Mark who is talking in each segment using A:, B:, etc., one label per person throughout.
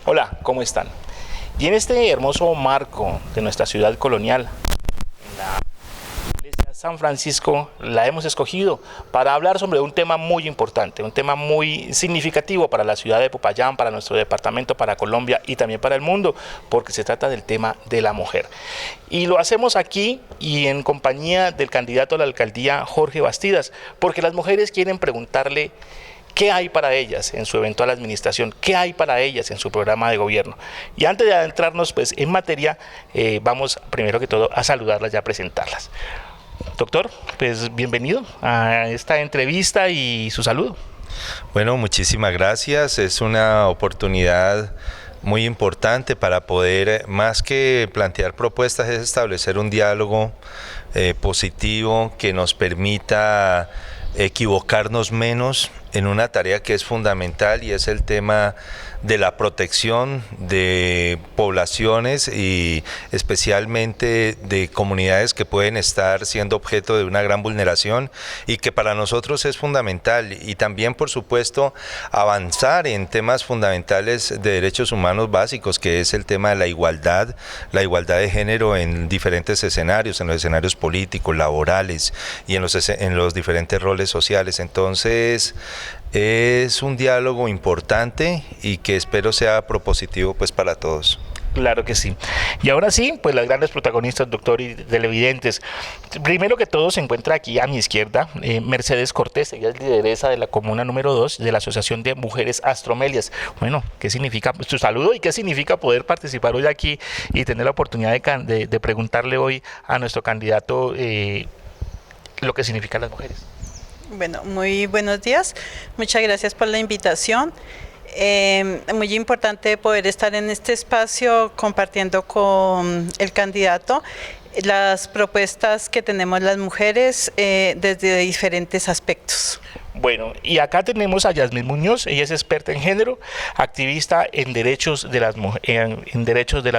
A: Hola, ¿cómo están? Y en este hermoso marco de nuestra ciudad colonial, la iglesia San Francisco, la hemos escogido para hablar sobre un tema muy importante, un tema muy significativo para la ciudad de Popayán, para nuestro departamento, para Colombia y también para el mundo, porque se trata del tema de la mujer. Y lo hacemos aquí y en compañía del candidato a la alcaldía, Jorge Bastidas, porque las mujeres quieren preguntarle ¿qué hay para ellas en su eventual administración? ¿Qué hay para ellas en su programa de gobierno? Y antes de adentrarnos pues, en materia, vamos primero que todo a saludarlas y a presentarlas. Doctor, pues bienvenido a esta entrevista y su saludo.
B: Bueno, muchísimas gracias. Es una oportunidad muy importante para poder, más que plantear propuestas, es establecer un diálogo positivo que nos permita equivocarnos menos en una tarea que es fundamental y es el tema de la protección de poblaciones y especialmente de comunidades que pueden estar siendo objeto de una gran vulneración y que para nosotros es fundamental, y también por supuesto avanzar en temas fundamentales de derechos humanos básicos, que es el tema de la igualdad de género en diferentes escenarios, en los escenarios políticos, laborales y en los diferentes roles sociales. Entonces es un diálogo importante y que espero sea propositivo pues para todos.
A: Claro que sí. Y ahora sí, pues las grandes protagonistas, doctor, y televidentes. Primero que todo se encuentra aquí a mi izquierda Mercedes Cortés. Ella es lideresa de la comuna número 2 de la Asociación de Mujeres Astromelias. Bueno, ¿qué significa su saludo y qué significa poder participar hoy aquí y tener la oportunidad de preguntarle hoy a nuestro candidato lo que significan las mujeres?
C: Bueno, muy buenos días. Muchas gracias por la invitación. Muy importante poder estar en este espacio compartiendo con el candidato las propuestas que tenemos las mujeres desde diferentes aspectos.
A: Bueno, y acá tenemos a Yasmín Muñoz. Ella es experta en género, activista en derechos de las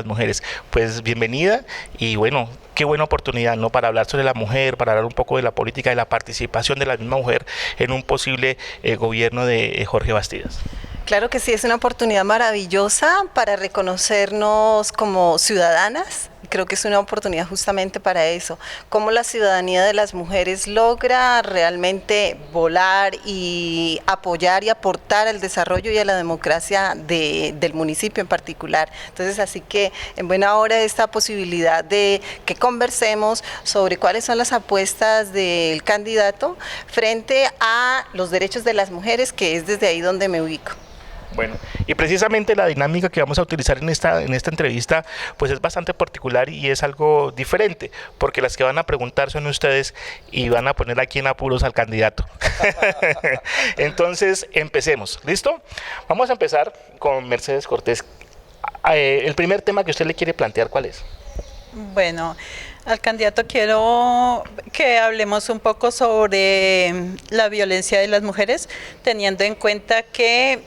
A: mujeres. Pues bienvenida y bueno, qué buena oportunidad, ¿no? Para hablar sobre la mujer, para hablar un poco de la política y la participación de la misma mujer en un posible gobierno de Jorge Bastidas.
D: Claro que sí, es una oportunidad maravillosa para reconocernos como ciudadanas. Creo que es una oportunidad justamente para eso, cómo la ciudadanía de las mujeres logra realmente volar y apoyar y aportar al desarrollo y a la democracia del municipio en particular. Entonces, así que en buena hora esta posibilidad de que conversemos sobre cuáles son las apuestas del candidato frente a los derechos de las mujeres, que es desde ahí donde me ubico.
A: Bueno, y precisamente la dinámica que vamos a utilizar en esta entrevista pues es bastante particular y es algo diferente, porque las que van a preguntar son ustedes y van a poner aquí en apuros al candidato. Entonces, empecemos. ¿Listo? Vamos a empezar con Mercedes Cortés. El primer tema que usted le quiere plantear, ¿cuál es?
C: Bueno, al candidato quiero que hablemos un poco sobre la violencia de las mujeres, teniendo en cuenta que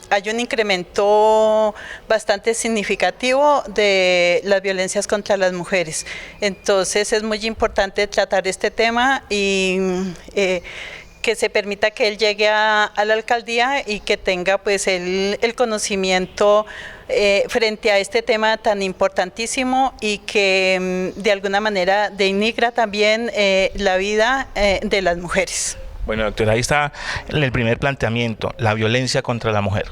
C: hay un incremento bastante significativo de las violencias contra las mujeres. Entonces es muy importante tratar este tema y que se permita que él llegue a la alcaldía y que tenga pues el conocimiento frente a este tema tan importantísimo y que de alguna manera denigra también la vida de las mujeres.
A: Bueno, doctor, ahí está el primer planteamiento, la violencia contra la mujer.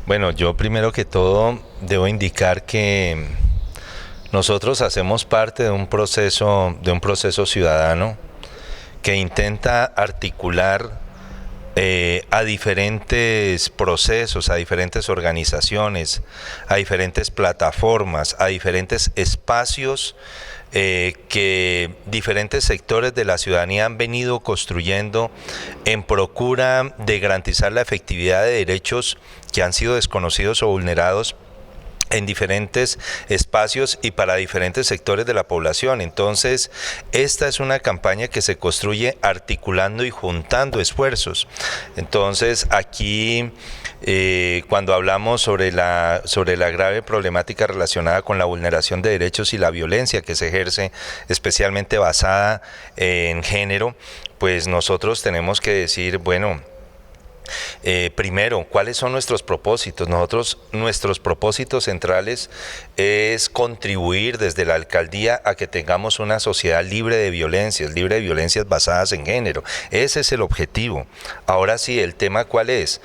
B: Bueno, yo primero que todo debo indicar que nosotros hacemos parte de un proceso ciudadano que intenta articular a diferentes procesos, a diferentes organizaciones, a diferentes plataformas, a diferentes espacios que diferentes sectores de la ciudadanía han venido construyendo en procura de garantizar la efectividad de derechos que han sido desconocidos o vulnerados en diferentes espacios y para diferentes sectores de la población. Entonces, esta es una campaña que se construye articulando y juntando esfuerzos. Entonces, aquí cuando hablamos sobre la grave problemática relacionada con la vulneración de derechos y la violencia que se ejerce, especialmente basada en género, pues nosotros tenemos que decir, bueno, Primero, ¿cuáles son nuestros propósitos? Nuestros propósitos centrales es contribuir desde la alcaldía a que tengamos una sociedad libre de violencias basadas en género. Ese es el objetivo. Ahora sí, el tema ¿cuál es?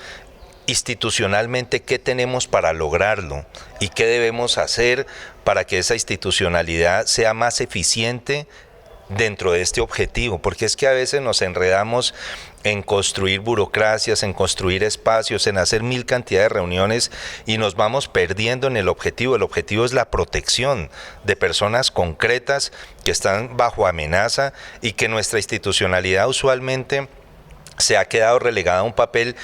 B: Institucionalmente, ¿qué tenemos para lograrlo? ¿Y qué debemos hacer para que esa institucionalidad sea más eficiente dentro de este objetivo? Porque es que a veces nos enredamos en construir burocracias, en construir espacios, en hacer mil cantidad de reuniones y nos vamos perdiendo en el objetivo. El objetivo es la protección de personas concretas que están bajo amenaza y que nuestra institucionalidad usualmente se ha quedado relegada a un papel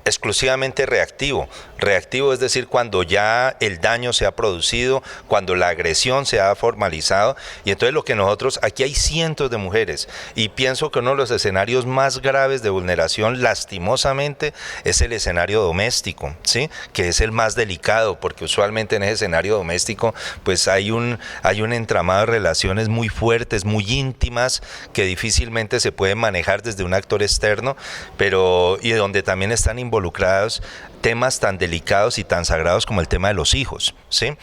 B: exclusivamente reactivo. Reactivo es decir, cuando ya el daño se ha producido, cuando la agresión se ha formalizado, y entonces lo que nosotros, aquí hay cientos de mujeres, y pienso que uno de los escenarios más graves de vulneración, lastimosamente, es el escenario doméstico, ¿sí? Que es el más delicado, porque usualmente en ese escenario doméstico, pues hay un entramado de relaciones muy fuertes, muy íntimas, que difícilmente se pueden manejar desde un actor externo, y donde también están involucrados temas tan delicados y tan sagrados como el tema de los hijos, ¿sí?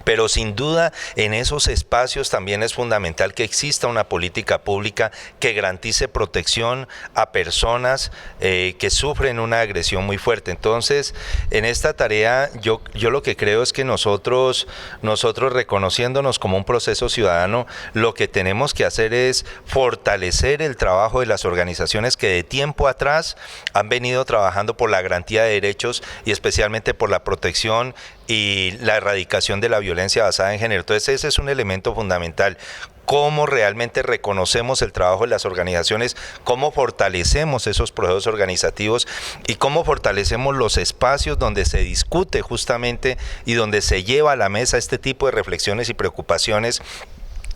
B: Pero sin duda en esos espacios también es fundamental que exista una política pública que garantice protección a personas que sufren una agresión muy fuerte. Entonces, en esta tarea yo lo que creo es que nosotros reconociéndonos como un proceso ciudadano, lo que tenemos que hacer es fortalecer el trabajo de las organizaciones que de tiempo atrás han venido trabajando por la garantía de derechos y especialmente por la protección y la erradicación de la violencia basada en género. Entonces ese es un elemento fundamental. Cómo realmente reconocemos el trabajo de las organizaciones, cómo fortalecemos esos procesos organizativos y cómo fortalecemos los espacios donde se discute justamente y donde se lleva a la mesa este tipo de reflexiones y preocupaciones.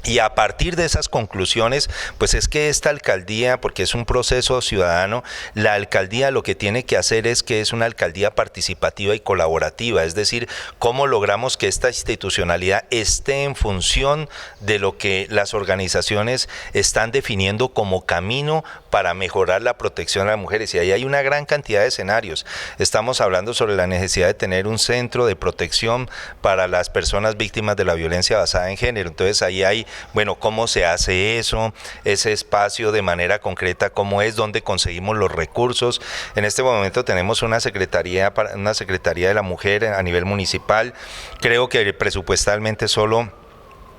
B: Y a partir de esas conclusiones, pues es que esta alcaldía, porque es un proceso ciudadano, la alcaldía lo que tiene que hacer es que es una alcaldía participativa y colaborativa, es decir, cómo logramos que esta institucionalidad esté en función de lo que las organizaciones están definiendo como camino para mejorar la protección a las mujeres. Y ahí hay una gran cantidad de escenarios. Estamos hablando sobre la necesidad de tener un centro de protección para las personas víctimas de la violencia basada en género. Entonces ahí hay, bueno, ¿cómo se hace eso? Ese espacio de manera concreta, ¿cómo es? ¿Dónde conseguimos los recursos? En este momento tenemos una secretaría de la mujer a nivel municipal. Creo que presupuestalmente solo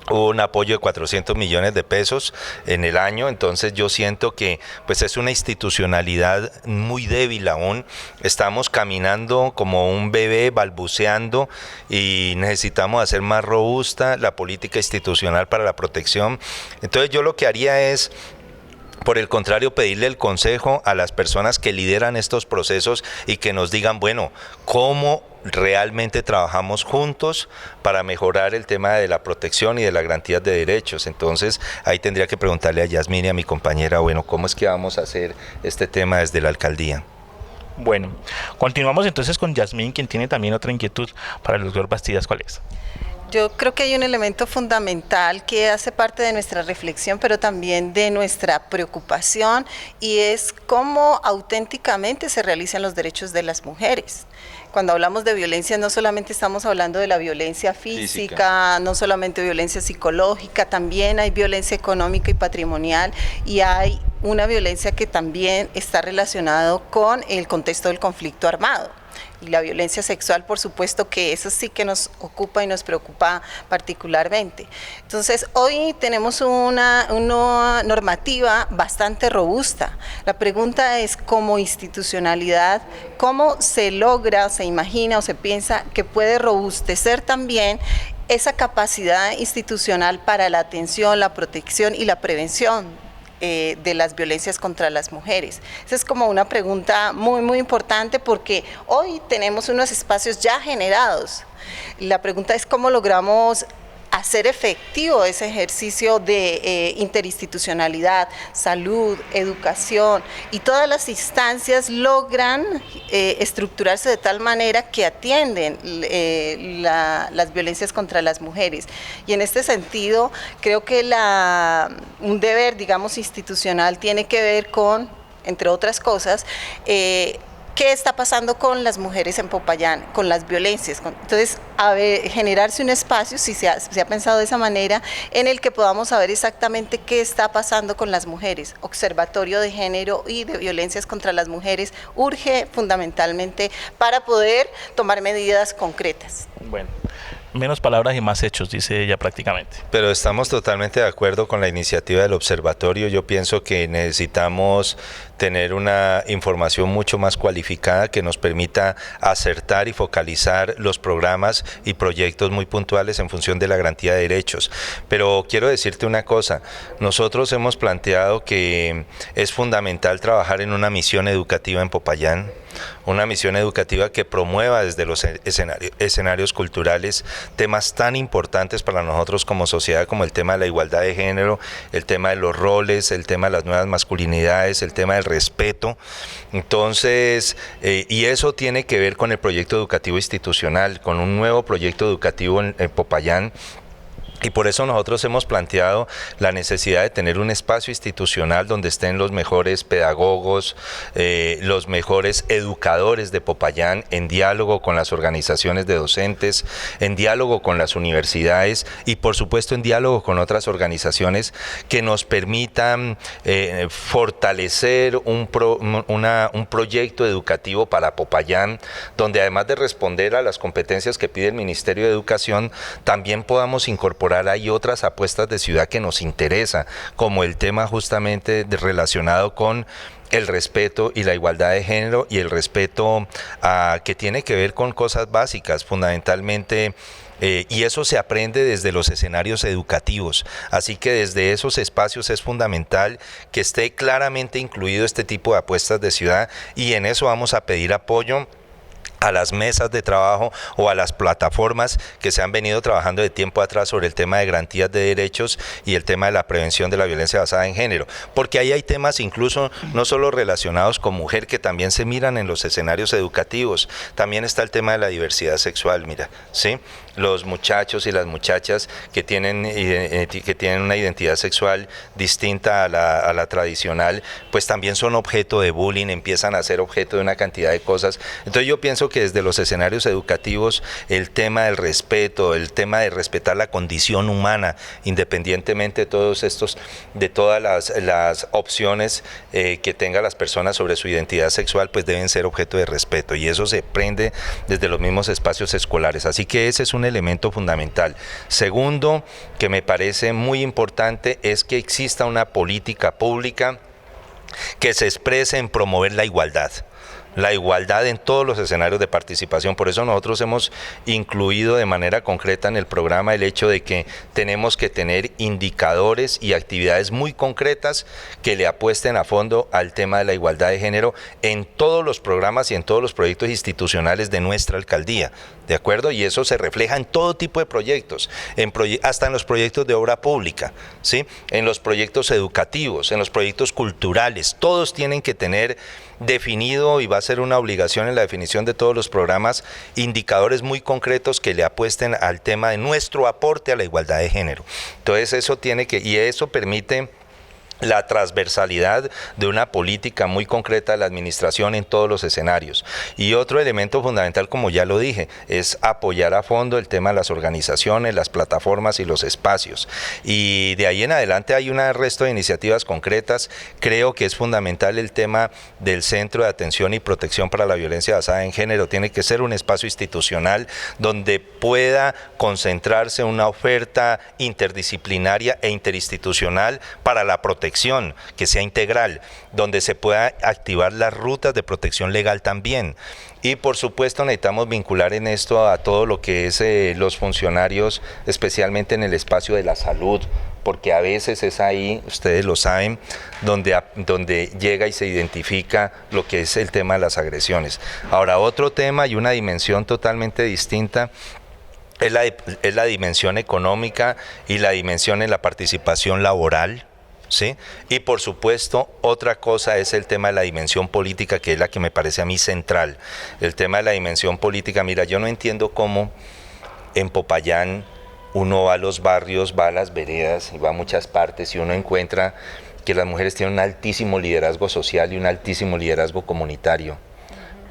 B: hubo un apoyo de 400 millones de pesos en el año, entonces yo siento que pues es una institucionalidad muy débil aún, estamos caminando como un bebé balbuceando y necesitamos hacer más robusta la política institucional para la protección. Entonces yo lo que haría es, por el contrario, pedirle el consejo a las personas que lideran estos procesos y que nos digan, bueno, ¿cómo realmente trabajamos juntos para mejorar el tema de la protección y de la garantía de derechos? Entonces ahí tendría que preguntarle a Yasmín y a mi compañera, bueno, ¿cómo es que vamos a hacer este tema desde la alcaldía?
A: Bueno, continuamos entonces con Yasmín, quien tiene también otra inquietud para el doctor Bastidas. ¿Cuál es?
D: Yo creo que hay un elemento fundamental que hace parte de nuestra reflexión, pero también de nuestra preocupación, y es cómo auténticamente se realizan los derechos de las mujeres. Cuando hablamos de violencia, no solamente estamos hablando de la violencia física, no solamente violencia psicológica, también hay violencia económica y patrimonial, y hay una violencia que también está relacionada con el contexto del conflicto armado. Y la violencia sexual, por supuesto que eso sí que nos ocupa y nos preocupa particularmente. Entonces, hoy tenemos una normativa bastante robusta. La pregunta es, como institucionalidad, ¿cómo se logra, se imagina o se piensa que puede robustecer también esa capacidad institucional para la atención, la protección y la prevención de las violencias contra las mujeres? Esa es como una pregunta muy, muy importante, porque hoy tenemos unos espacios ya generados. La pregunta es cómo logramos hacer efectivo ese ejercicio de interinstitucionalidad, salud, educación, y todas las instancias logran estructurarse de tal manera que atienden las violencias contra las mujeres. Y en este sentido, creo que un deber, digamos, institucional tiene que ver con, entre otras cosas, ¿qué está pasando con las mujeres en Popayán, con las violencias? Entonces, generarse un espacio, si se ha pensado de esa manera, en el que podamos saber exactamente qué está pasando con las mujeres. Observatorio de género y de violencias contra las mujeres urge fundamentalmente para poder tomar medidas concretas.
A: Bueno, menos palabras y más hechos, dice ella prácticamente.
B: Pero estamos totalmente de acuerdo con la iniciativa del observatorio. Yo pienso que necesitamos tener una información mucho más cualificada que nos permita acertar y focalizar los programas y proyectos muy puntuales en función de la garantía de derechos. Pero quiero decirte una cosa, nosotros hemos planteado que es fundamental trabajar en una misión educativa en Popayán, una misión educativa que promueva desde los escenarios culturales temas tan importantes para nosotros como sociedad, como el tema de la igualdad de género, el tema de los roles, el tema de las nuevas masculinidades, el tema del respeto. Entonces, y eso tiene que ver con el proyecto educativo institucional, con un nuevo proyecto educativo en Popayán. Y por eso nosotros hemos planteado la necesidad de tener un espacio institucional donde estén los mejores pedagogos, los mejores educadores de Popayán, en diálogo con las organizaciones de docentes, en diálogo con las universidades y por supuesto en diálogo con otras organizaciones que nos permitan fortalecer un proyecto educativo para Popayán, donde además de responder a las competencias que pide el Ministerio de Educación, también podamos incorporar hay otras apuestas de ciudad que nos interesa, como el tema justamente relacionado con el respeto y la igualdad de género y el respeto que tiene que ver con cosas básicas, fundamentalmente. Y eso se aprende desde los escenarios educativos, así que desde esos espacios es fundamental que esté claramente incluido este tipo de apuestas de ciudad y en eso vamos a pedir apoyo a las mesas de trabajo o a las plataformas que se han venido trabajando de tiempo atrás sobre el tema de garantías de derechos y el tema de la prevención de la violencia basada en género, porque ahí hay temas incluso no solo relacionados con mujer que también se miran en los escenarios educativos, también está el tema de la diversidad sexual, mira, ¿sí? Los muchachos y las muchachas que tienen una identidad sexual distinta a la tradicional, pues también son objeto de bullying, empiezan a ser objeto de una cantidad de cosas. Entonces yo pienso que desde los escenarios educativos el tema del respeto, el tema de respetar la condición humana, independientemente de todas las opciones que tengan las personas sobre su identidad sexual, pues deben ser objeto de respeto y eso se aprende desde los mismos espacios escolares. Así que ese es un elemento fundamental. Segundo, que me parece muy importante, es que exista una política pública que se exprese en promover la igualdad en todos los escenarios de participación. Por eso nosotros hemos incluido de manera concreta en el programa el hecho de que tenemos que tener indicadores y actividades muy concretas que le apuesten a fondo al tema de la igualdad de género en todos los programas y en todos los proyectos institucionales de nuestra alcaldía, ¿de acuerdo? Y eso se refleja en todo tipo de proyectos, hasta en los proyectos de obra pública, ¿sí? En los proyectos educativos, en los proyectos culturales, todos tienen que tener definido y va a ser una obligación en la definición de todos los programas, indicadores muy concretos que le apuesten al tema de nuestro aporte a la igualdad de género. Entonces eso permite la transversalidad de una política muy concreta de la administración en todos los escenarios. Y otro elemento fundamental, como ya lo dije, es apoyar a fondo el tema de las organizaciones, las plataformas y los espacios. Y de ahí en adelante hay un resto de iniciativas concretas. Creo que es fundamental el tema del Centro de Atención y Protección para la Violencia Basada en Género. Tiene que ser un espacio institucional donde pueda concentrarse una oferta interdisciplinaria e interinstitucional para la protección, que sea integral, donde se pueda activar las rutas de protección legal también. Y por supuesto necesitamos vincular en esto a todo lo que es los funcionarios, especialmente en el espacio de la salud, porque a veces es ahí, ustedes lo saben, donde llega y se identifica lo que es el tema de las agresiones. Ahora, otro tema y una dimensión totalmente distinta es la dimensión económica y la dimensión en la participación laboral, ¿sí? Y por supuesto, otra cosa es el tema de la dimensión política, que es la que me parece a mí central. El tema de la dimensión política, mira, yo no entiendo cómo en Popayán uno va a los barrios, va a las veredas y va a muchas partes y uno encuentra que las mujeres tienen un altísimo liderazgo social y un altísimo liderazgo comunitario.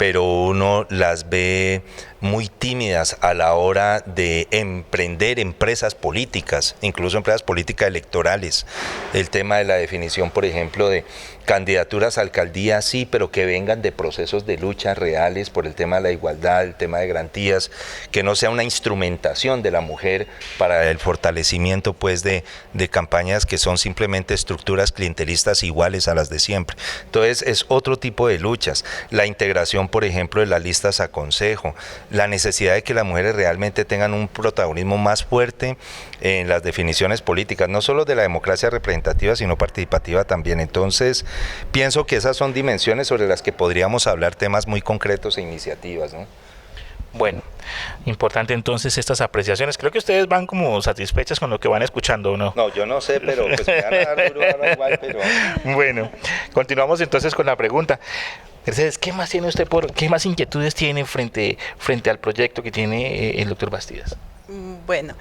B: pero uno las ve muy tímidas a la hora de emprender empresas políticas, incluso empresas políticas electorales. El tema de la definición, por ejemplo, de candidaturas a alcaldía, sí, pero que vengan de procesos de lucha reales por el tema de la igualdad, el tema de garantías, que no sea una instrumentación de la mujer para el fortalecimiento pues de campañas que son simplemente estructuras clientelistas iguales a las de siempre. Entonces es otro tipo de luchas. La integración, por ejemplo, de las listas a consejo, la necesidad de que las mujeres realmente tengan un protagonismo más fuerte en las definiciones políticas, no solo de la democracia representativa, sino participativa también. Entonces, pienso que esas son dimensiones sobre las que podríamos hablar temas muy concretos e iniciativas, ¿no?
A: Bueno, importante entonces estas apreciaciones. Creo que ustedes van como satisfechas con lo que van escuchando, ¿o no?
B: No, yo no sé, pero pues me van a dar duro ahora igual, pero...
A: Bueno, continuamos entonces con la pregunta. Mercedes, ¿qué más tiene usted qué más inquietudes tiene frente al proyecto que tiene el doctor Bastidas?
C: Bueno,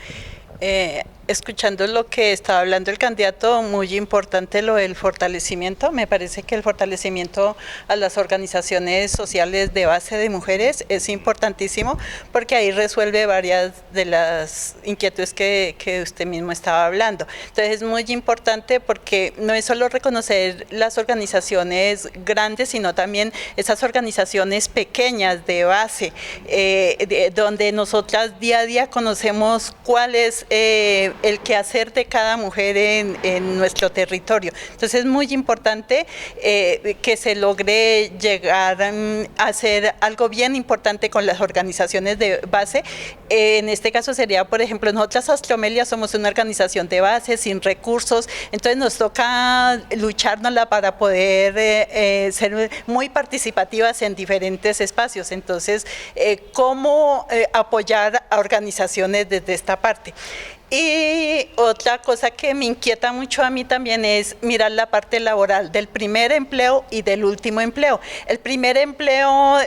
C: escuchando lo que estaba hablando el candidato, muy importante lo del fortalecimiento. Me parece que el fortalecimiento a las organizaciones sociales de base de mujeres es importantísimo, porque ahí resuelve varias de las inquietudes que usted mismo estaba hablando. Entonces es muy importante porque no es solo reconocer las organizaciones grandes, sino también esas organizaciones pequeñas de base, donde nosotras día a día conocemos cuál es el quehacer de cada mujer en nuestro territorio. Entonces es muy importante que se logre llegar a hacer algo bien importante con las organizaciones de base. En este caso sería, por ejemplo, nosotras Astromelia somos una organización de base sin recursos, entonces nos toca luchárnosla para poder ser muy participativas en diferentes espacios. Entonces, ¿cómo apoyar a organizaciones desde esta parte? Y otra cosa que me inquieta mucho a mí también es mirar la parte laboral del primer empleo y del último empleo. El primer empleo,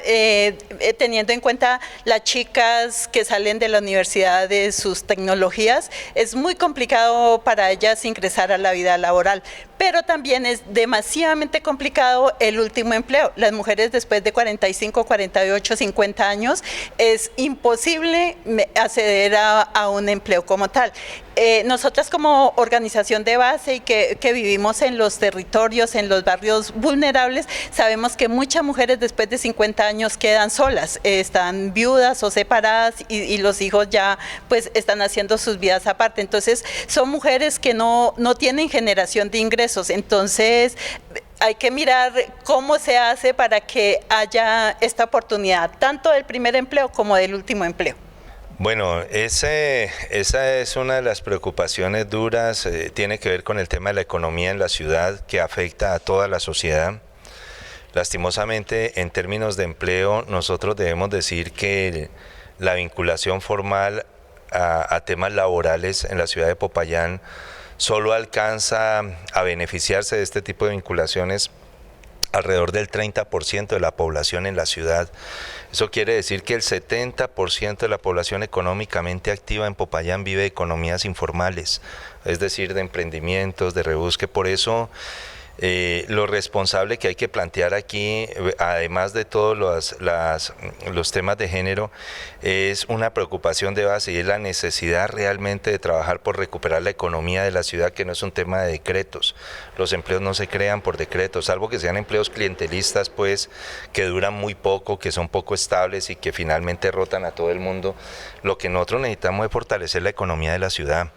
C: teniendo en cuenta las chicas que salen de la universidad de sus tecnologías, es muy complicado para ellas ingresar a la vida laboral, pero también es demasiadamente complicado el último empleo. Las mujeres después de 45, 48, 50 años, es imposible acceder a un empleo como tal. Nosotras como organización de base y que vivimos en los territorios, en los barrios vulnerables, sabemos que muchas mujeres después de 50 años quedan solas, están viudas o separadas y los hijos ya pues están haciendo sus vidas aparte. Entonces son mujeres que no tienen generación de ingresos. Entonces hay que mirar cómo se hace para que haya esta oportunidad, tanto del primer empleo como del último empleo.
B: Bueno, esa es una de las preocupaciones duras, tiene que ver con el tema de la economía en la ciudad, que afecta a toda la sociedad. Lastimosamente, en términos de empleo, nosotros debemos decir que la vinculación formal a temas laborales en la ciudad de Popayán solo alcanza a beneficiarse de este tipo de vinculaciones alrededor del 30% de la población en la ciudad. Eso quiere decir que el 70% de la población económicamente activa en Popayán vive de economías informales, es decir, de emprendimientos, de rebusque. Por eso lo responsable que hay que plantear aquí, además de todos los temas de género, es una preocupación de base y es la necesidad realmente de trabajar por recuperar la economía de la ciudad, que no es un tema de decretos. Los empleos no se crean por decretos, salvo que sean empleos clientelistas, pues, que duran muy poco, que son poco estables y que finalmente rotan a todo el mundo. Lo que nosotros necesitamos es fortalecer la economía de la ciudad.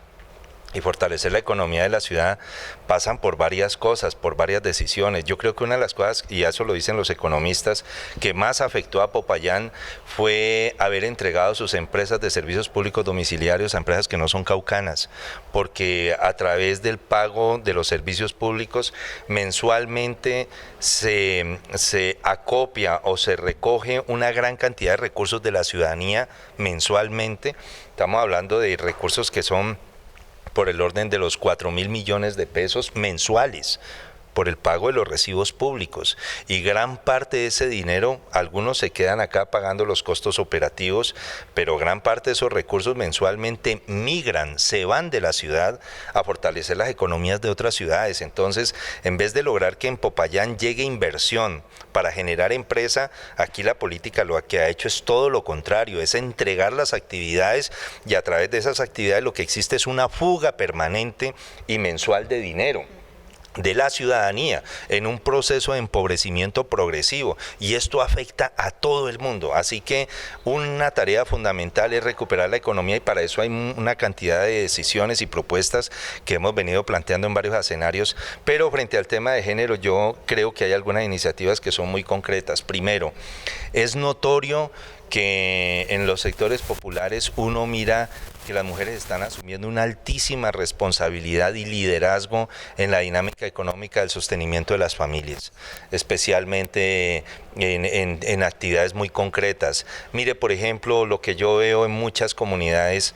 B: Y fortalecer la economía de la ciudad pasan por varias cosas, por varias decisiones. Yo creo que una de las cosas, y eso lo dicen los economistas, que más afectó a Popayán fue haber entregado sus empresas de servicios públicos domiciliarios a empresas que no son caucanas, porque a través del pago de los servicios públicos mensualmente se acopia o se recoge una gran cantidad de recursos de la ciudadanía mensualmente. Estamos hablando de recursos que son por el orden de los 4.000 millones de pesos mensuales. por el pago de los recibos públicos. Y gran parte de ese dinero, algunos se quedan acá pagando los costos operativos, pero gran parte de esos recursos mensualmente migran, se van de la ciudad a fortalecer las economías de otras ciudades. Entonces, en vez de lograr que en Popayán llegue inversión para generar empresa, aquí la política lo que ha hecho es todo lo contrario, es entregar las actividades, y a través de esas actividades lo que existe es una fuga permanente y mensual de dinero de la ciudadanía en un proceso de empobrecimiento progresivo, y esto afecta a todo el mundo. Así que una tarea fundamental es recuperar la economía, y para eso hay una cantidad de decisiones y propuestas que hemos venido planteando en varios escenarios. Pero frente al tema de género, yo creo que hay algunas iniciativas que son muy concretas. Primero, es notorio que en los sectores populares uno mira que las mujeres están asumiendo una altísima responsabilidad y liderazgo en la dinámica económica del sostenimiento de las familias, especialmente en actividades muy concretas. Mire, por ejemplo, lo que yo veo en muchas comunidades,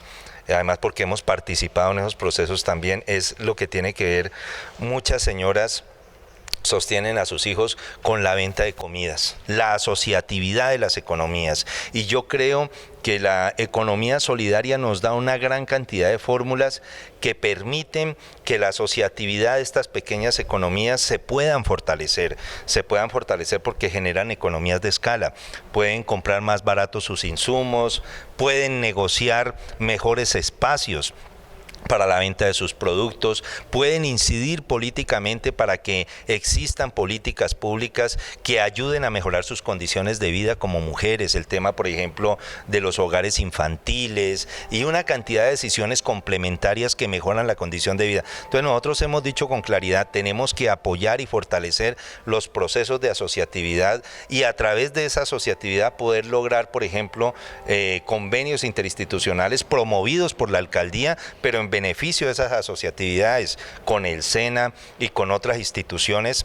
B: además porque hemos participado en esos procesos también, es lo que tiene que ver, muchas señoras sostienen a sus hijos con la venta de comidas, la asociatividad de las economías. Y yo creo que la economía solidaria nos da una gran cantidad de fórmulas que permiten que la asociatividad de estas pequeñas economías se puedan fortalecer porque generan economías de escala, pueden comprar más baratos sus insumos, pueden negociar mejores espacios para la venta de sus productos, pueden incidir políticamente para que existan políticas públicas que ayuden a mejorar sus condiciones de vida como mujeres, el tema, por ejemplo, de los hogares infantiles y una cantidad de decisiones complementarias que mejoran la condición de vida. Entonces nosotros hemos dicho con claridad, tenemos que apoyar y fortalecer los procesos de asociatividad, y a través de esa asociatividad poder lograr, por ejemplo, convenios interinstitucionales promovidos por la alcaldía, pero en beneficio de esas asociatividades con el SENA y con otras instituciones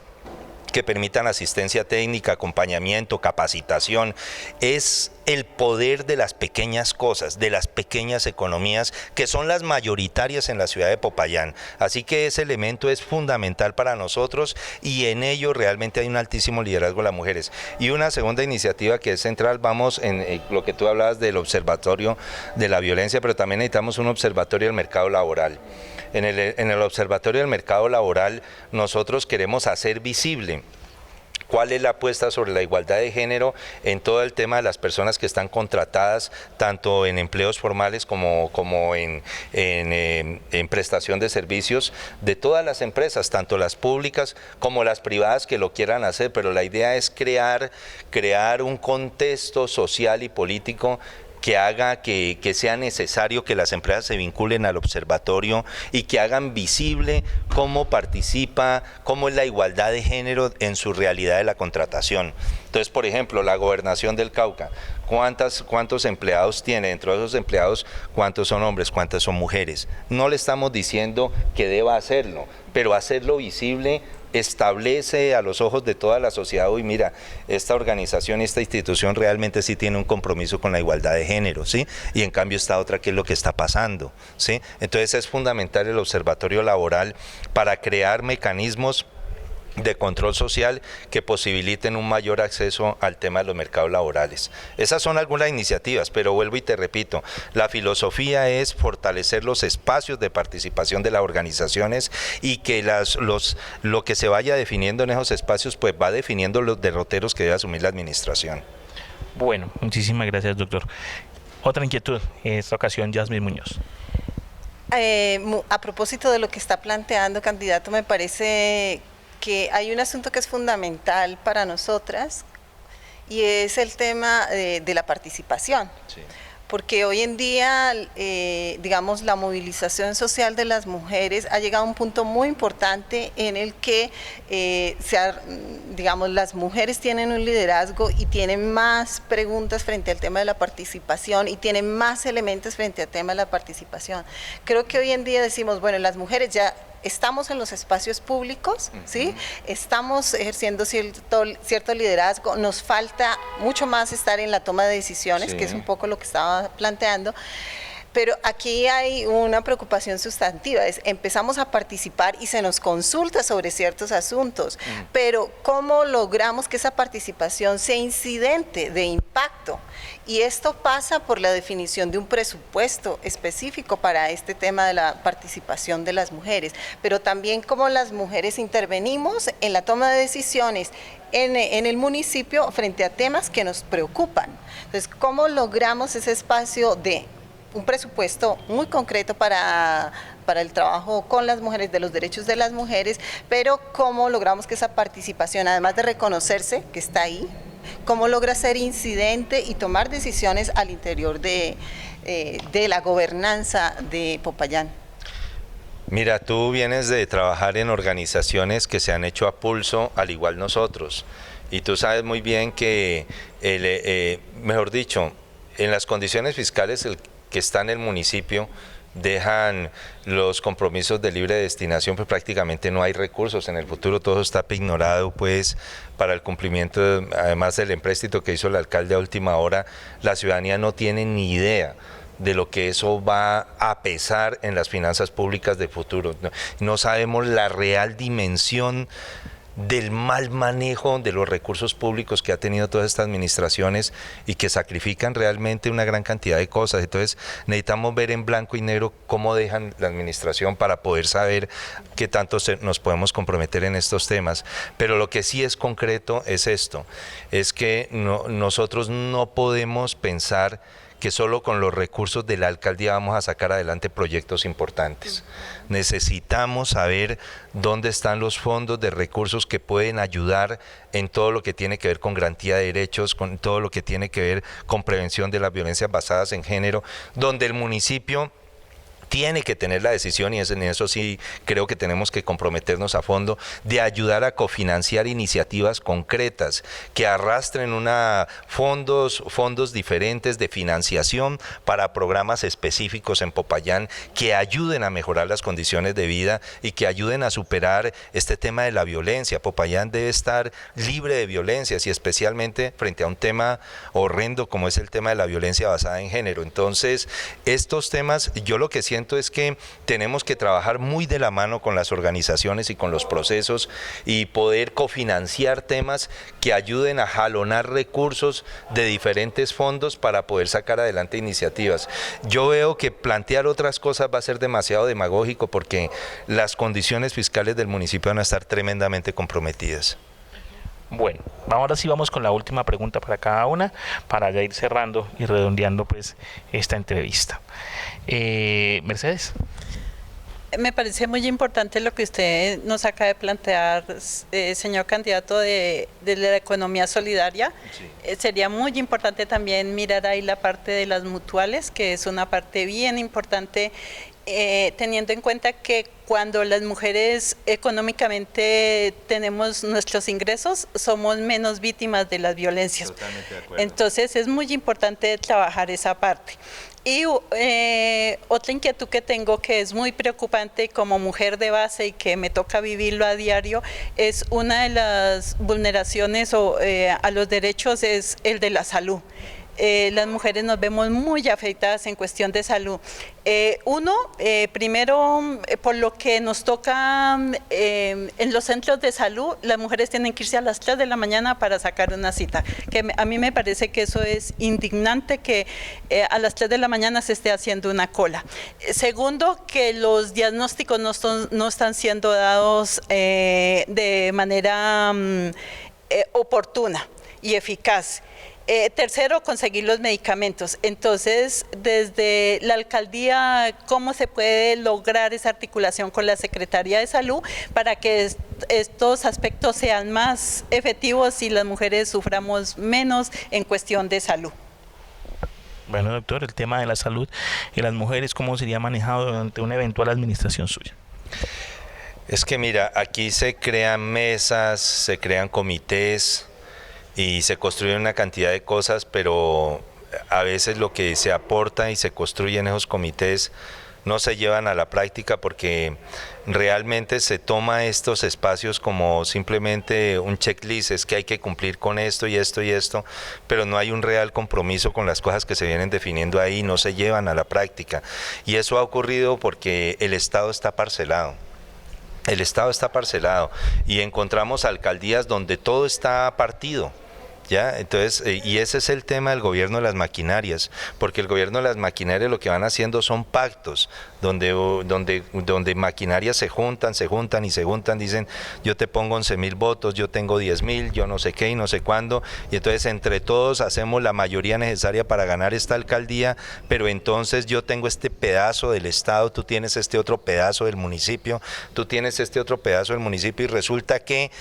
B: que permitan asistencia técnica, acompañamiento, capacitación. Es el poder de las pequeñas cosas, de las pequeñas economías, que son las mayoritarias en la ciudad de Popayán. Así que ese elemento es fundamental para nosotros, y en ello realmente hay un altísimo liderazgo de las mujeres. Y una segunda iniciativa que es central, vamos en lo que tú hablabas del observatorio de la violencia, pero también necesitamos un observatorio del mercado laboral. En el observatorio del mercado laboral nosotros queremos hacer visible cuál es la apuesta sobre la igualdad de género en todo el tema de las personas que están contratadas, tanto en empleos formales como en prestación de servicios de todas las empresas, tanto las públicas como las privadas que lo quieran hacer, pero la idea es crear un contexto social y político que haga que sea necesario que las empresas se vinculen al observatorio y que hagan visible cómo participa, cómo es la igualdad de género en su realidad de la contratación. Entonces, por ejemplo, la Gobernación del Cauca, ¿cuántos empleados tiene? Dentro de esos empleados, ¿cuántos son hombres? ¿Cuántas son mujeres? No le estamos diciendo que deba hacerlo, pero hacerlo visible establece a los ojos de toda la sociedad, y mira, esta organización, esta institución realmente sí tiene un compromiso con la igualdad de género, ¿sí? Y en cambio esta otra, ¿qué es lo que está pasando? ¿Sí? Entonces es fundamental el observatorio laboral para crear mecanismos de control social que posibiliten un mayor acceso al tema de los mercados laborales. Esas son algunas iniciativas, pero vuelvo y te repito, la filosofía es fortalecer los espacios de participación de las organizaciones, y que lo que se vaya definiendo en esos espacios pues va definiendo los derroteros que debe asumir la administración.
A: Bueno, muchísimas gracias, doctor. Otra inquietud, en esta ocasión, Yasmín Muñoz.
D: A propósito de lo que está planteando, candidato, me parece que hay un asunto que es fundamental para nosotras, y es el tema de la participación. Sí. Porque hoy en día, digamos, la movilización social de las mujeres ha llegado a un punto muy importante en el que, digamos, las mujeres tienen un liderazgo y tienen más preguntas frente al tema de la participación, y tienen más elementos frente al tema de la participación. Creo que hoy en día decimos, bueno, las mujeres ya estamos en los espacios públicos, ¿sí? Estamos ejerciendo cierto liderazgo, nos falta mucho más estar en la toma de decisiones, sí, que es un poco lo que estaba planteando, Pero aquí hay una preocupación sustantiva, es empezamos a participar y se nos consulta sobre ciertos asuntos, pero ¿cómo logramos que esa participación sea incidente, de impacto? Y esto pasa por la definición de un presupuesto específico para este tema de la participación de las mujeres, pero también cómo las mujeres intervenimos en la toma de decisiones en el municipio frente a temas que nos preocupan. Entonces, ¿cómo logramos ese espacio de un presupuesto muy concreto para el trabajo con las mujeres, de los derechos de las mujeres, pero cómo logramos que esa participación, además de reconocerse que está ahí, cómo logra ser incidente y tomar decisiones al interior de la gobernanza de Popayán?
B: Mira, tú vienes de trabajar en organizaciones que se han hecho a pulso, al igual nosotros, y tú sabes muy bien que, mejor dicho, en las condiciones fiscales que está en el municipio, dejan los compromisos de libre destinación, pues prácticamente no hay recursos en el futuro, todo está pignorado pues para el cumplimiento, además del empréstito que hizo el alcalde a última hora, la ciudadanía no tiene ni idea de lo que eso va a pesar en las finanzas públicas del futuro. No sabemos la real dimensión del mal manejo de los recursos públicos que ha tenido todas estas administraciones y que sacrifican realmente una gran cantidad de cosas. Entonces necesitamos ver en blanco y negro cómo dejan la administración para poder saber qué tanto nos podemos comprometer en estos temas. Pero lo que sí es concreto es esto, es que nosotros no podemos pensar que solo con los recursos de la alcaldía vamos a sacar adelante proyectos importantes. Necesitamos saber dónde están los fondos de recursos que pueden ayudar en todo lo que tiene que ver con garantía de derechos, con todo lo que tiene que ver con prevención de las violencias basadas en género, donde el municipio tiene que tener la decisión, y en eso sí creo que tenemos que comprometernos a fondo, de ayudar a cofinanciar iniciativas concretas que arrastren fondos diferentes de financiación para programas específicos en Popayán que ayuden a mejorar las condiciones de vida y que ayuden a superar este tema de la violencia. Popayán debe estar libre de violencias y especialmente frente a un tema horrendo como es el tema de la violencia basada en género. Entonces, estos temas, yo lo que siento es que tenemos que trabajar muy de la mano con las organizaciones y con los procesos y poder cofinanciar temas que ayuden a jalonar recursos de diferentes fondos para poder sacar adelante iniciativas. Yo veo que plantear otras cosas va a ser demasiado demagógico porque las condiciones fiscales del municipio van a estar tremendamente comprometidas.
A: Bueno, ahora sí vamos con la última pregunta para cada una, para ya ir cerrando y redondeando pues esta entrevista. Mercedes.
C: Me parece muy importante lo que usted nos acaba de plantear, señor candidato, de la economía solidaria. Sí. Sería muy importante también mirar ahí la parte de las mutuales, que es una parte bien importante, teniendo en cuenta que cuando las mujeres económicamente tenemos nuestros ingresos, somos menos víctimas de las violencias. Totalmente de acuerdo. Entonces es muy importante trabajar esa parte. Y otra inquietud que tengo, que es muy preocupante como mujer de base y que me toca vivirlo a diario, es una de las vulneraciones a los derechos, es el de la salud. Las mujeres nos vemos muy afectadas en cuestión de salud. Primero, por lo que nos toca en los centros de salud, las mujeres tienen que irse a las 3 de la mañana para sacar una cita, que a mí me parece que eso es indignante, que a las 3 de la mañana se esté haciendo una cola. Segundo, que los diagnósticos no están siendo dados de manera oportuna y eficaz. Tercero, conseguir los medicamentos. Entonces, desde la alcaldía, ¿cómo se puede lograr esa articulación con la Secretaría de Salud para que estos aspectos sean más efectivos y las mujeres suframos menos en cuestión de salud?
A: Bueno, doctor, el tema de la salud y las mujeres, ¿cómo sería manejado durante una eventual administración suya?
B: Es que mira, aquí se crean mesas, se crean comités, y se construyen una cantidad de cosas, pero a veces lo que se aporta y se construye en esos comités no se llevan a la práctica porque realmente se toma estos espacios como simplemente un checklist, es que hay que cumplir con esto y esto y esto, pero no hay un real compromiso con las cosas que se vienen definiendo ahí, no se llevan a la práctica. Y eso ha ocurrido porque el Estado está parcelado. El Estado está parcelado y encontramos alcaldías donde todo está partido. ¿Ya? Entonces, y ese es el tema del gobierno de las maquinarias, porque el gobierno de las maquinarias lo que van haciendo son pactos, donde maquinarias se juntan, dicen, yo te pongo 11.000 votos, yo tengo 10.000, yo no sé qué y no sé cuándo, y entonces entre todos hacemos la mayoría necesaria para ganar esta alcaldía, pero entonces yo tengo este pedazo del Estado, tú tienes este otro pedazo del municipio, tú tienes este otro pedazo del municipio, y resulta que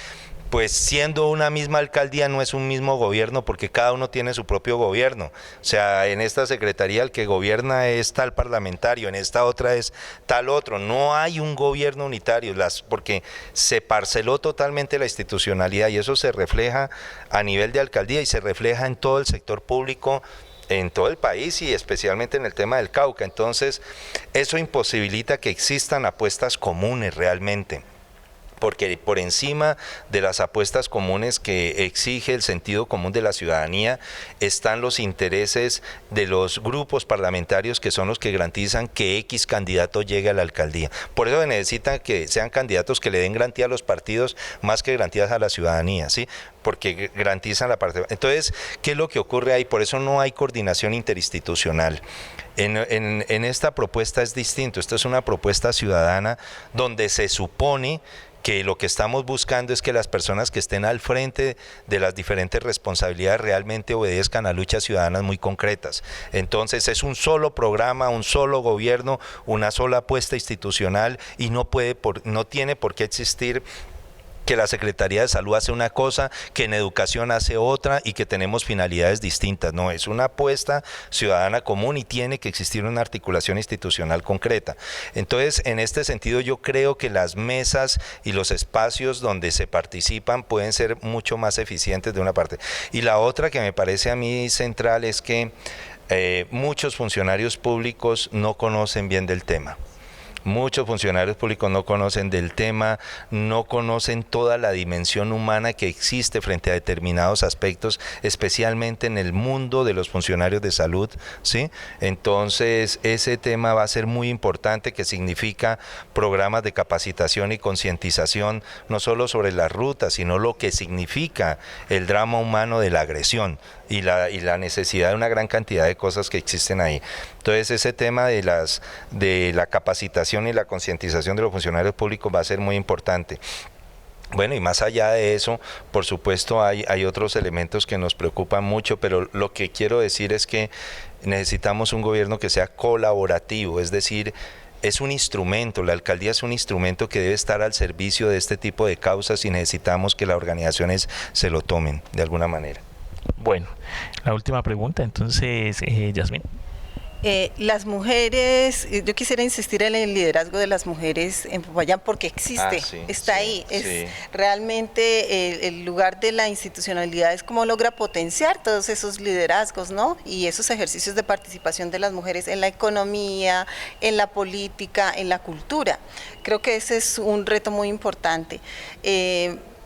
B: pues siendo una misma alcaldía no es un mismo gobierno porque cada uno tiene su propio gobierno. O sea, en esta secretaría el que gobierna es tal parlamentario, en esta otra es tal otro. No hay un gobierno unitario, porque se parceló totalmente la institucionalidad y eso se refleja a nivel de alcaldía y se refleja en todo el sector público, en todo el país y especialmente en el tema del Cauca. Entonces, eso imposibilita que existan apuestas comunes realmente, porque por encima de las apuestas comunes que exige el sentido común de la ciudadanía están los intereses de los grupos parlamentarios que son los que garantizan que X candidato llegue a la alcaldía. Por eso se necesita que sean candidatos que le den garantía a los partidos más que garantías a la ciudadanía, ¿sí? Porque garantizan la parte. Entonces, ¿qué es lo que ocurre ahí? Por eso no hay coordinación interinstitucional. En esta propuesta es distinto, esto es una propuesta ciudadana donde se supone que lo que estamos buscando es que las personas que estén al frente de las diferentes responsabilidades realmente obedezcan a luchas ciudadanas muy concretas. Entonces es un solo programa, un solo gobierno, una sola apuesta institucional y no tiene por qué existir que la Secretaría de Salud hace una cosa, que en educación hace otra y que tenemos finalidades distintas. No, es una apuesta ciudadana común y tiene que existir una articulación institucional concreta. Entonces, en este sentido, yo creo que las mesas y los espacios donde se participan pueden ser mucho más eficientes de una parte. Y la otra que me parece a mí central es que muchos funcionarios públicos no conocen bien del tema. Muchos funcionarios públicos no conocen del tema, no conocen toda la dimensión humana que existe frente a determinados aspectos, especialmente en el mundo de los funcionarios de salud, ¿sí? Entonces, ese tema va a ser muy importante, que significa programas de capacitación y concientización, no solo sobre las rutas, sino lo que significa el drama humano de la agresión y la necesidad de una gran cantidad de cosas que existen ahí. Entonces, ese tema de la capacitación y la concientización de los funcionarios públicos va a ser muy importante. Bueno, y más allá de eso, por supuesto hay otros elementos que nos preocupan mucho, pero lo que quiero decir es que necesitamos un gobierno que sea colaborativo, es decir, es un instrumento, la alcaldía es un instrumento que debe estar al servicio de este tipo de causas y necesitamos que las organizaciones se lo tomen de alguna manera.
A: Bueno, la última pregunta, entonces, Yasmín.
D: Las mujeres, yo quisiera insistir en el liderazgo de las mujeres en Popayán porque existe, está ahí. Es realmente el lugar de la institucionalidad es cómo logra potenciar todos esos liderazgos, ¿no? Y esos ejercicios de participación de las mujeres en la economía, en la política, en la cultura. Creo que ese es un reto muy importante.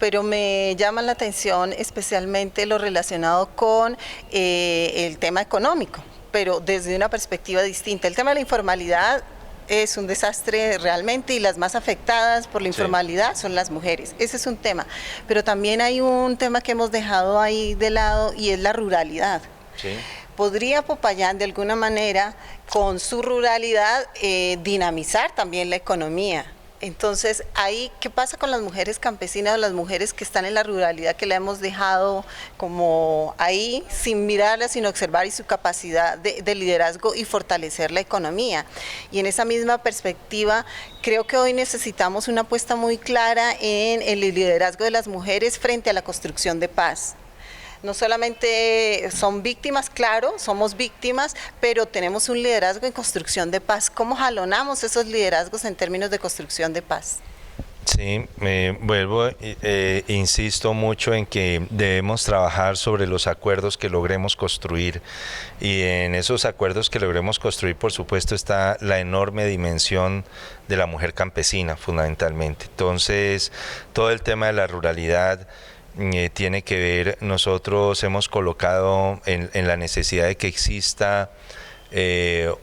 D: Pero me llama la atención especialmente lo relacionado con el tema económico, pero desde una perspectiva distinta. El tema de la informalidad es un desastre realmente y las más afectadas por la informalidad son las mujeres. Ese es un tema, pero también hay un tema que hemos dejado ahí de lado y es la ruralidad. Sí. ¿Podría Popayán de alguna manera con su ruralidad dinamizar también la economía? Entonces, ahí, ¿qué pasa con las mujeres campesinas, las mujeres que están en la ruralidad, que la hemos dejado como ahí, sin mirarlas, sin observar y su capacidad de liderazgo y fortalecer la economía? Y en esa misma perspectiva, creo que hoy necesitamos una apuesta muy clara en el liderazgo de las mujeres frente a la construcción de paz. No solamente son víctimas, claro, somos víctimas, pero tenemos un liderazgo en construcción de paz. ¿Cómo jalonamos esos liderazgos en términos de construcción de paz?
B: Sí, vuelvo, insisto mucho en que debemos trabajar sobre los acuerdos que logremos construir, y en esos acuerdos que logremos construir, por supuesto, está la enorme dimensión de la mujer campesina, fundamentalmente. Entonces, todo el tema de la ruralidad tiene que ver, nosotros hemos colocado en la necesidad de que exista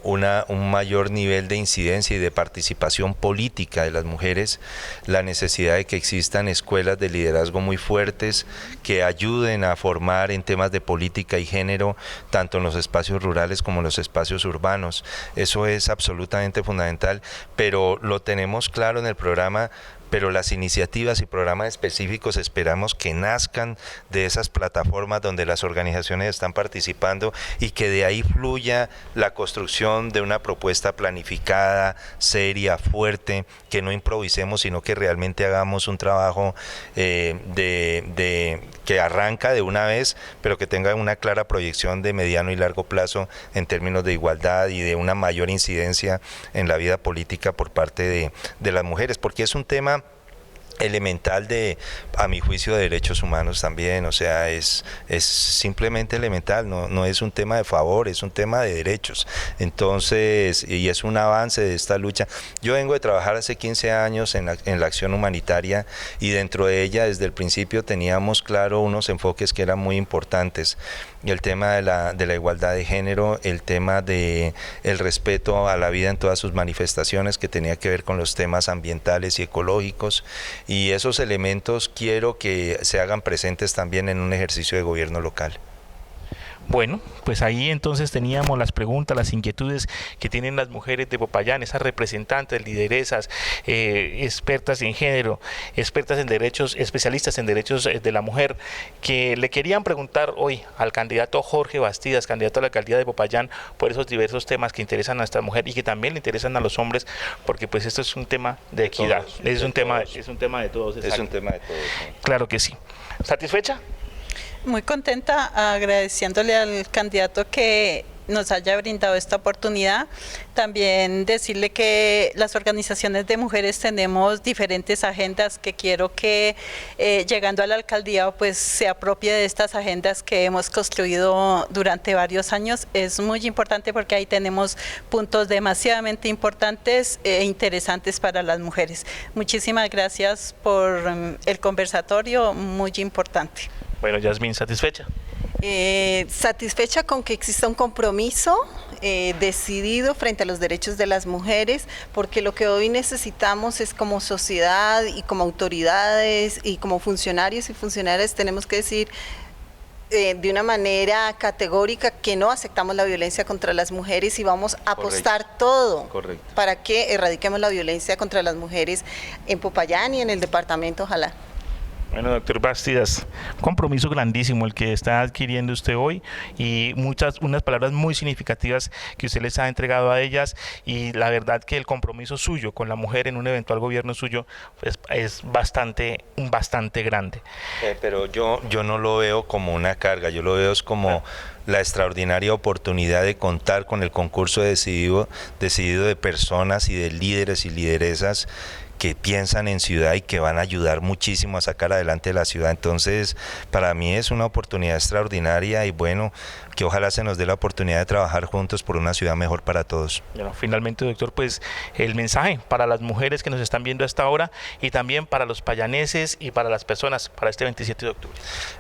B: un mayor nivel de incidencia y de participación política de las mujeres, la necesidad de que existan escuelas de liderazgo muy fuertes que ayuden a formar en temas de política y género, tanto en los espacios rurales como en los espacios urbanos. Eso es absolutamente fundamental, pero lo tenemos claro en el programa. Pero las iniciativas y programas específicos esperamos que nazcan de esas plataformas donde las organizaciones están participando, y que de ahí fluya la construcción de una propuesta planificada, seria, fuerte, que no improvisemos, sino que realmente hagamos un trabajo que arranca de una vez, pero que tenga una clara proyección de mediano y largo plazo en términos de igualdad y de una mayor incidencia en la vida política por parte de las mujeres, porque es un tema elemental a mi juicio, de derechos humanos también. O sea, es simplemente elemental, no es un tema de favor, es un tema de derechos. Entonces, y es un avance de esta lucha. Yo vengo de trabajar hace 15 años en la acción humanitaria, y dentro de ella, desde el principio, teníamos claro unos enfoques que eran muy importantes: el tema de la igualdad de género, el tema de el respeto a la vida en todas sus manifestaciones, que tenía que ver con los temas ambientales y ecológicos, y esos elementos quiero que se hagan presentes también en un ejercicio de gobierno local.
A: Bueno, pues ahí entonces teníamos las preguntas, las inquietudes que tienen las mujeres de Popayán, esas representantes, lideresas, expertas en género, expertas en derechos, especialistas en derechos de la mujer, que le querían preguntar hoy al candidato Jorge Bastidas, candidato a la alcaldía de Popayán, por esos diversos temas que interesan a esta mujer y que también le interesan a los hombres, porque pues esto es un tema de equidad, es un tema de todos.
B: Es un tema de todos.
A: Claro que sí. ¿Satisfecha?
C: Muy contenta, agradeciéndole al candidato que nos haya brindado esta oportunidad. También decirle que las organizaciones de mujeres tenemos diferentes agendas, que quiero que llegando a la alcaldía pues se apropie de estas agendas que hemos construido durante varios años. Es muy importante porque ahí tenemos puntos demasiadamente importantes e interesantes para las mujeres. Muchísimas gracias por el conversatorio, muy importante.
A: Bueno, Yasmín, ¿satisfecha?
D: Satisfecha con que exista un compromiso decidido frente a los derechos de las mujeres, porque lo que hoy necesitamos es, como sociedad y como autoridades y como funcionarios y funcionarias, tenemos que decir de una manera categórica que no aceptamos la violencia contra las mujeres, y vamos a apostar todo para que erradiquemos la violencia contra las mujeres en Popayán y en el departamento, ojalá.
A: Bueno, doctor Bastidas, compromiso grandísimo el que está adquiriendo usted hoy, y unas palabras muy significativas que usted les ha entregado a ellas, y la verdad que el compromiso suyo con la mujer en un eventual gobierno suyo es bastante grande.
B: Pero yo no lo veo como una carga, yo lo veo como la extraordinaria oportunidad de contar con el concurso decidido de personas y de líderes y lideresas que piensan en ciudad y que van a ayudar muchísimo a sacar adelante la ciudad. Entonces, para mí es una oportunidad extraordinaria, y bueno, que ojalá se nos dé la oportunidad de trabajar juntos por una ciudad mejor para todos.
A: Bueno, finalmente, doctor, pues el mensaje para las mujeres que nos están viendo hasta ahora, y también para los payaneses y para las personas, para este 27 de octubre.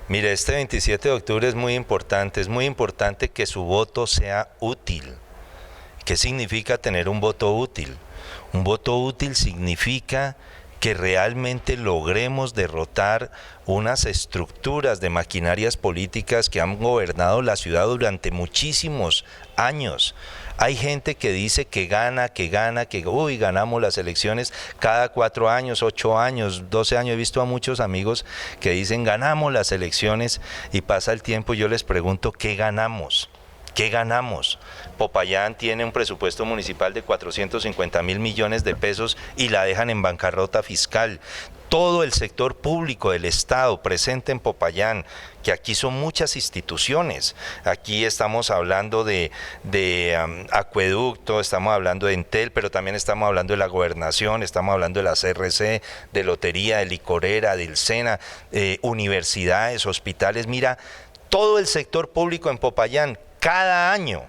B: Mire, este 27 de octubre es muy importante que su voto sea útil. ¿Qué significa tener un voto útil? Un voto útil significa que realmente logremos derrotar unas estructuras de maquinarias políticas que han gobernado la ciudad durante muchísimos años. Hay gente que dice que ganamos las elecciones cada 4 años, 8 años, 12 años. He visto a muchos amigos que dicen ganamos las elecciones, y pasa el tiempo y yo les pregunto ¿qué ganamos? ¿Qué ganamos? Popayán tiene un presupuesto municipal de 450.000 millones de pesos y la dejan en bancarrota fiscal. Todo el sector público del Estado presente en Popayán, que aquí son muchas instituciones. Aquí estamos hablando de acueducto, estamos hablando de Entel, pero también estamos hablando de la gobernación, estamos hablando de la CRC, de lotería, de licorera, del SENA, universidades, hospitales. Mira, todo el sector público en Popayán, cada año,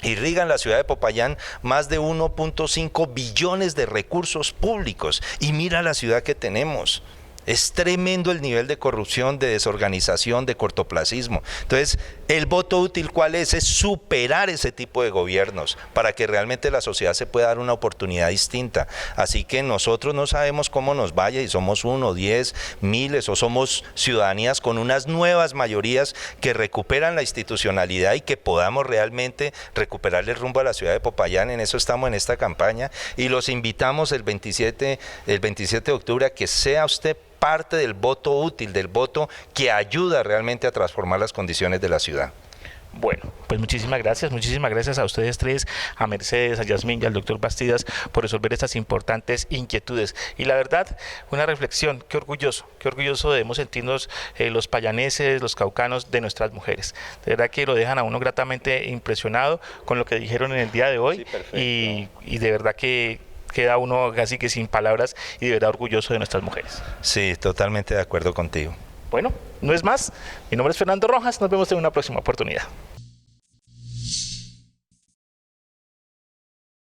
B: irrigan la ciudad de Popayán más de 1.5 billones de recursos públicos. Y mira la ciudad que tenemos. Es tremendo el nivel de corrupción, de desorganización, de cortoplacismo. Entonces, el voto útil, ¿cuál es? Es superar ese tipo de gobiernos para que realmente la sociedad se pueda dar una oportunidad distinta. Así que nosotros no sabemos cómo nos vaya, y somos 1, 10, miles, o somos ciudadanías con unas nuevas mayorías que recuperan la institucionalidad y que podamos realmente recuperarle el rumbo a la ciudad de Popayán. En eso estamos en esta campaña y los invitamos el 27 de octubre a que sea usted parte del voto útil, del voto que ayuda realmente a transformar las condiciones de la ciudad.
A: Bueno, pues muchísimas gracias a ustedes tres, a Mercedes, a Yasmín y al doctor Bastidas por resolver estas importantes inquietudes. Y la verdad, una reflexión, qué orgulloso debemos sentirnos los payaneses, los caucanos, de nuestras mujeres. De verdad que lo dejan a uno gratamente impresionado con lo que dijeron en el día de hoy. Sí, y de verdad que queda uno casi que sin palabras y de verdad orgulloso de nuestras mujeres.
B: Sí, totalmente de acuerdo contigo.
A: Bueno, no es más. Mi nombre es Fernando Rojas. Nos vemos en una próxima oportunidad.